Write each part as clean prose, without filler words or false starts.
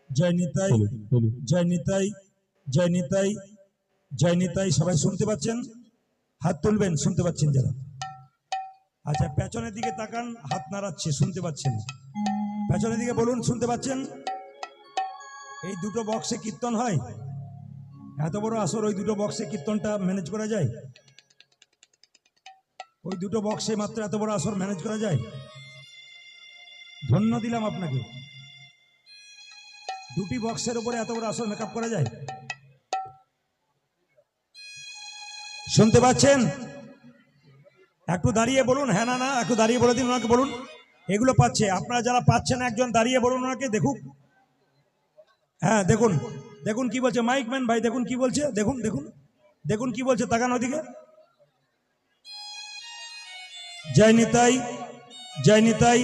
জয় নিতাই, জয় নিতাই, জয় নিতাই, জয় নিতাই। সবাই শুনতে পাচ্ছেন? হাত তুলবেন শুনতে পাচ্ছেন যারা। আচ্ছা, পেছনের দিকে তাকান, হাত নাড়াচ্ছে, শুনতে পাচ্ছেন? পেছনের দিকে বলুন শুনতে পাচ্ছেন? এই দুটো বক্সে কীর্তন হয়? এত বড় আসর, ওই দুটো বক্সে কীর্তনটা ম্যানেজ করা যায়? ওই দুটো বক্সে মাত্র এত বড় আসর ম্যানেজ করা যায়? ধন্য দিলাম আপনাকে। দুটি বক্সের উপরে এত বড় আসর মেকআপ করা যায়? শুনতে পাচ্ছেন? একটু দাঁড়িয়ে বলুন। হ্যাঁ না না, একটু দাঁড়িয়ে বলে দিন ওনাকে, বলুন এগুলো পাচ্ছে। আপনারা যারা পাচ্ছেন একজন দাঁড়িয়ে বলুন ওনাকে, দেখুক। হ্যাঁ দেখুন, দেখুন কি বলছে মাইকম্যান ভাই, দেখুন কি বলছে, দেখুন দেখুন দেখুন কি বলছে, তাকান ওদিকে। জয় নিতাই, জয় নিতাই।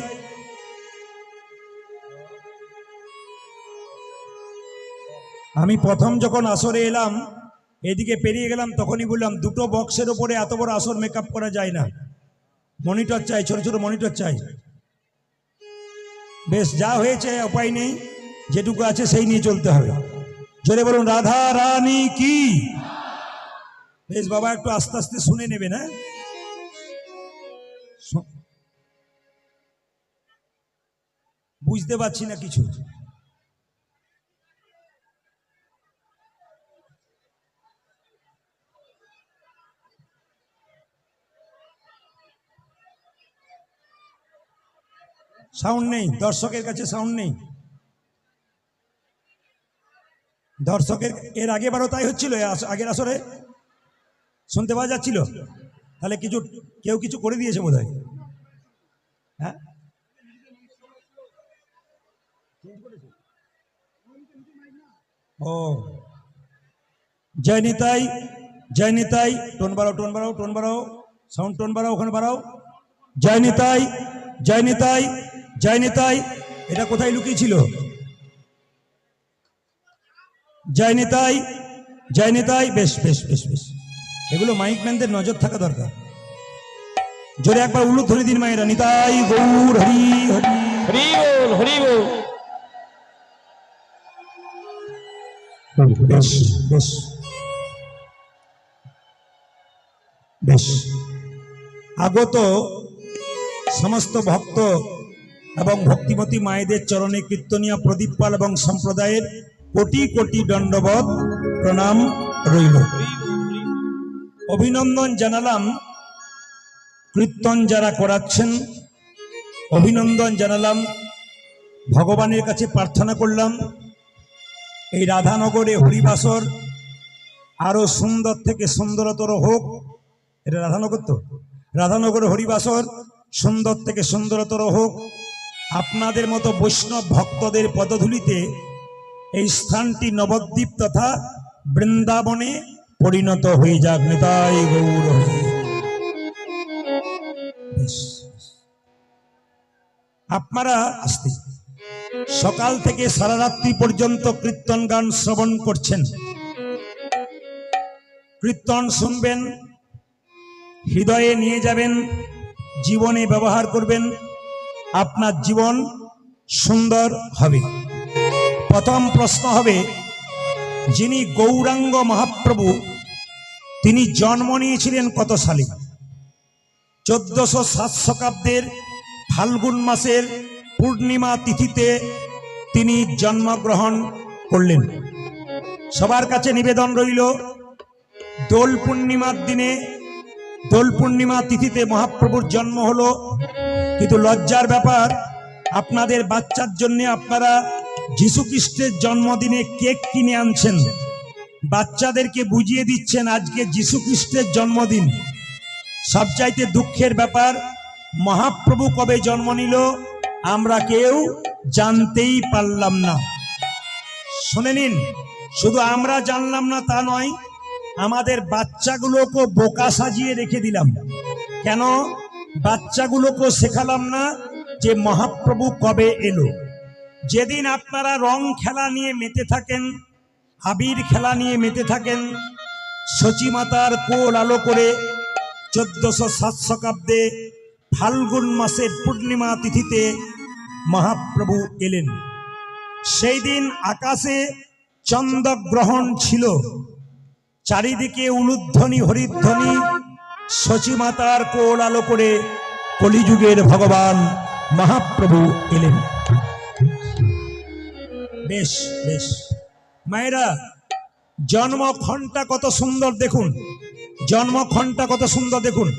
আমি প্রথম যখন আসরে এলাম, এদিকে পেরিয়ে গেলাম, তখনই বললাম দুটো বক্সের উপরে এত বড় আসর মেকআপ করা যায় না। মনিটর চাই, ছোট ছোট মনিটর চাই। বেশ, যা হয়েছে উপায় নেই, যেটুকু আছে সেই নিয়ে চলতে হবে। জোরে বলুন রাধা রানী কি। বেশ বাবা, একটু আস্তে আস্তে শুনে নেবেন। হ্যাঁ, বুঝতে পারছি না কিছু। সাউন্ড নেই, দর্শকের কাছে সাউন্ড নেই। দর্শকের এর আগেবারও তাই হচ্ছিল, আগের আসরে শুনতে পাওয়া যাচ্ছিল। তাহলে কিছু কেউ কিছু করে দিয়েছে বোধ হয়। হ্যাঁ, ও জয় নিতাই, জয় নিতাই। টোন বাড়াও, টোন বাড়াও, টোন বাড়াও, সাউন্ড টোন বাড়াও, ওখানে বাড়াও। জয় নিতাই, জয় নিতাই, জয় নিতাই। এটা কোথায় লুকিয়েছিল? জয় নিতাই, জয় নিতাই। বেশ বেশ বেশ বেশ, এগুলো মাইকম্যানদের নজর থাকা দরকার। জোরে একবার উলুধ্বনি ধরে দিন মায়েরা। নিতাই গৌর হরি হরি, হরি বল, হরি বল। বেশ বেশ বেশ। আগত সমস্ত ভক্ত এবং ভক্তিমতী মায়েদের চরণে কীর্তনিয়া প্রদীপ পাল এবং সম্প্রদায়ের কোটি কোটি দণ্ডবত প্রণাম রইল। অভিনন্দন জানালাম কীর্তন যারা করাচ্ছেন, অভিনন্দন জানালাম, ভগবানের কাছে প্রার্থনা করলাম এই রাধানগরে হরিবাসর আরো সুন্দর থেকে সুন্দরতর হোক। এটা রাধানগর তো, রাধানগরে হরিবাসর সুন্দর থেকে সুন্দরতর হোক। আপনাদের মতো বৈষ্ণব ভক্তদের পদধূলিতে এই স্থানটি নবদ্বীপ তথা বৃন্দাবনে পরিণত হয়ে যাক। নিতাই গৌর হরি। আপনারা আসতে সকাল থেকে সারা রাত্রি পর্যন্ত কীর্তন গান শ্রবণ করছেন। কীর্তন শুনবেন, হৃদয়ে নিয়ে যাবেন, জীবনে ব্যবহার করবেন, আপনার জীবন সুন্দর হবে। প্রথম প্রশ্ন হবে, যিনি গৌরাঙ্গ মহাপ্রভু তিনি জন্ম নিয়েছিলেন কত সালে? 1407 শতাব্দের ফাল্গুন মাসের পূর্ণিমা তিথিতে তিনি জন্মগ্রহণ করলেন। সবার কাছে নিবেদন রইল, দোল পূর্ণিমার দিনে, দোল পূর্ণিমা তিথিতে মহাপ্রভুর জন্ম হলো, কিন্তু লজ্জার ব্যাপার আপনাদের বাচ্চার জন্য আপনারা যীশুখ্রিস্টের জন্মদিনে কেক কিনে আনছেন, বাচ্চাদেরকে বুঝিয়ে দিচ্ছেন আজকে যীশুখ্রিস্টের জন্মদিন। সবচাইতে দুঃখের ব্যাপার, মহাপ্রভু কবে জন্ম নিল আমরা কেউ জানতেই পারলাম না। শুনে নিন, শুধু আমরা জানলাম না তা নয়, আমাদের বাচ্চাগুলোকে বোকা সাজিয়ে রেখে দিলাম। কেন? বাচ্চাগুলোকে শেখালাম না যে মহাপ্রভু কবে এলো। যেদিন আপনারা রং খেলা নিয়ে মেতে থাকেন, আবির খেলা নিয়ে মেতে থাকেন, সচী মাতার কোল আলো করে 1407 শতাব্দে ফাল্গুন মাসের পূর্ণিমা তিথিতে মহাপ্রভু এলেন। সেই দিন আকাশে চন্দ্রগ্রহণ ছিল, চারিদিকে উলুধ্বনি হরিধ্বনি, শচীমাতার কোল আলো করে কলিযুগের ভগবান মহাপ্রভু এলেন। বেশ বেশ মায়েরা, জন্মক্ষণটা কত সুন্দর দেখুন, জন্মক্ষণটা কত সুন্দর দেখুন।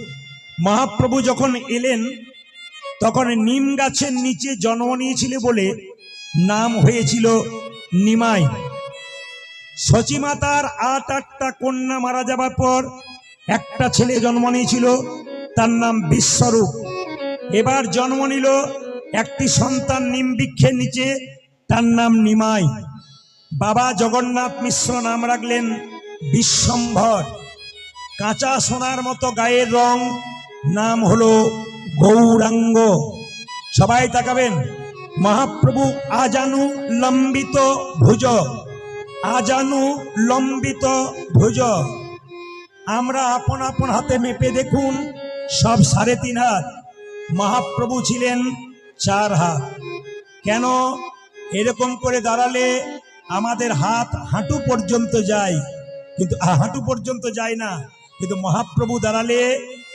মহাপ্রভু যখন এলেন তখন নিম গাছের নিচে জন্ম নিয়েছিল বলে নাম হয়েছিল নিমাই। শচীমাতার ৮টা কন্যা মারা যাবার পর একটা ছেলে জন্ম নিয়েছিল, তার নাম বিশ্বরূপ। এবার জন্ম নিল একটি সন্তান নিম বৃক্ষের নিচে, তার নাম নিমাই। বাবা জগন্নাথ মিশ্র নাম রাখলেন বিশ্বম্ভর। কাঁচা সোনার মতো গায়ের রং, নাম হলো গৌরাঙ্গ। সবাই তাকাবেন, মহাপ্রভু আজানু লম্বিত ভুজ, আজানু লম্বিত ভুজ। আমরা আপন আপন হাতে মেপে দেখুন, সব 3.5 হাত। মহাপ্রভু ছিলেন 4 হাত। কেন? এরকম করে দাঁড়ালে আমাদের হাত হাঁটু পর্যন্ত যায়, কিন্তু হাঁটু পর্যন্ত যায় না, কিন্তু মহাপ্রভু দাঁড়ালে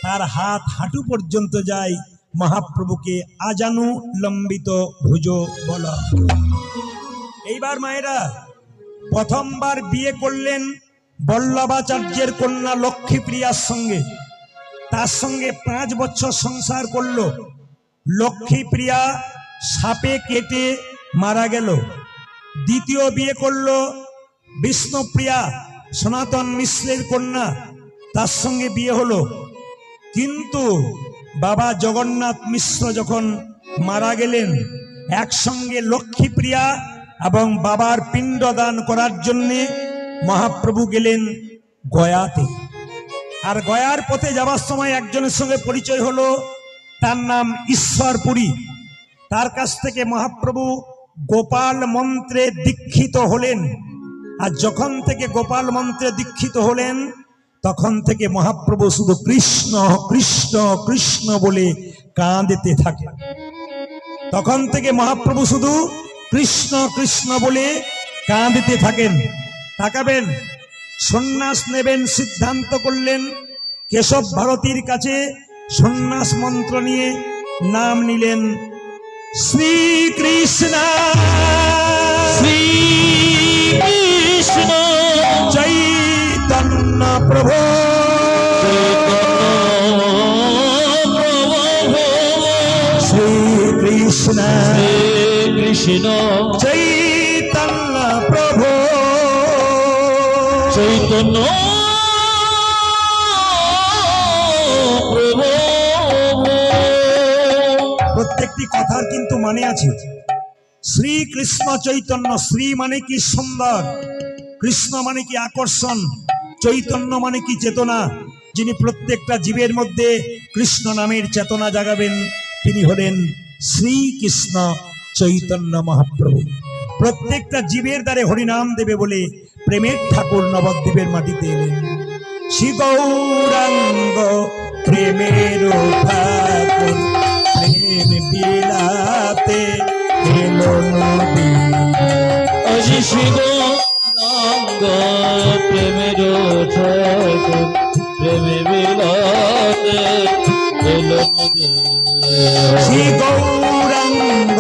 তার হাত হাঁটু পর্যন্ত যায়। মহাপ্রভুকে আজানু লম্বিত ভুজ বলা। এইবার মায়েরা, প্রথমবার বিয়ে করলেন বল্লভাচার্যের কন্যা লক্ষ্মীপ্রিয়ার সঙ্গে। তার সঙ্গে 5 বছর সংসার করলো। লক্ষ্মীপ্রিয়া সাপে কেটে মারা গেল। দ্বিতীয় বিয়ে করলো বিষ্ণুপ্রিয়া, সনাতন মিশ্রের কন্যা, তার সঙ্গে বিয়ে হলো। কিন্তু বাবা জগন্নাথ মিশ্র যখন মারা গেলেন, একসঙ্গে লক্ষ্মীপ্রিয়া এবং বাবার পিণ্ডদান করার জন্য মহাপ্রভু গেলেন গয়াতে। আর গয়ার পথে যাবার সময় একজনের সঙ্গে পরিচয় হলো, তার নাম ঈশ্বরপুরী। তার কাছ থেকে মহাপ্রভু গোপাল মন্ত্রে দীক্ষিত হলেন। আর যখন থেকে গোপাল মন্ত্রে দীক্ষিত হলেন, তখন থেকে মহাপ্রভু শুধু কৃষ্ণ কৃষ্ণ কৃষ্ণ বলে কাঁদতে থাকে। তখন থেকে মহাপ্রভু শুধু কৃষ্ণ কৃষ্ণ বলে কাঁদতে থাকেন। তাকাবেন, সন্ন্যাস নেবেন সিদ্ধান্ত করলেন। কেশব ভারতীর কাছে সন্ন্যাস মন্ত্র নিয়ে নাম নিলেন শ্রীকৃষ্ণ শ্রীকৃষ্ণ চৈতন্য প্রভু শ্রীকৃষ্ণ কৃষ্ণ চৈতন্য প্রভু চৈতন্য প্রভু। প্রত্যেকটি কথার কিন্তু মানে আছে। শ্রীকৃষ্ণ চৈতন্য, শ্রী মানে কি সুন্দর, কৃষ্ণ মানে কি আকর্ষণ, চৈতন্য মানে কি চেতনা। যিনি প্রত্যেকটা জীবের মধ্যে কৃষ্ণ নামের চেতনা জাগাবেন, তিনি হলেন শ্রীকৃষ্ণ চৈতন্য মহাপ্রভু। প্রত্যেকটা জীবের দ্বারে হরিনাম দেবে বলে প্রেমের ঠাকুর নবদ্বীপের মাটিতে এলেন। শ্রী গৌরাঙ্গ প্রেমের ঠাকুর, প্রেম বিলাতে এলো নদী। আজি শ্রী গৌরাঙ্গ প্রেমের ঠাকুর, প্রেমে বিলাতে এলো নদী। শ্রী গৌরাঙ্গ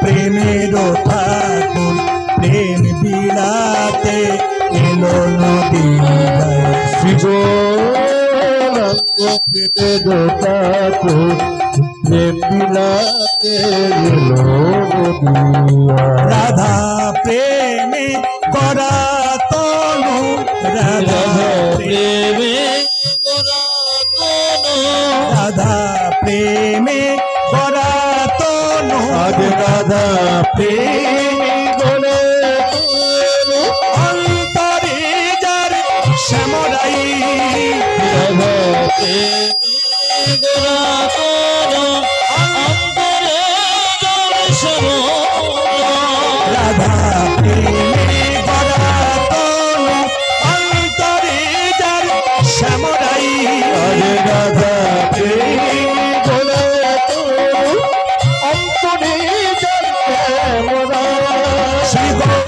প্রেমের ঠাকুর, প্রেম বিলাতে এলো নদী। শ্রী গৌরাঙ্গ প্রেমের ঠাকুর, প্রেম বিলাতে এলো নদী। রাধা প্রেমে করা তনু, রাধা প্রেমে গোরা তনু, রাধা প্রেমে করা তনু, আগে রাধা প্রেমে গোরা তনু, অন্তরে যার শ্যামরাই। রাধা প্রেমে গোরা তনু, অন্তরে দর্শন। রাধা প্রেমে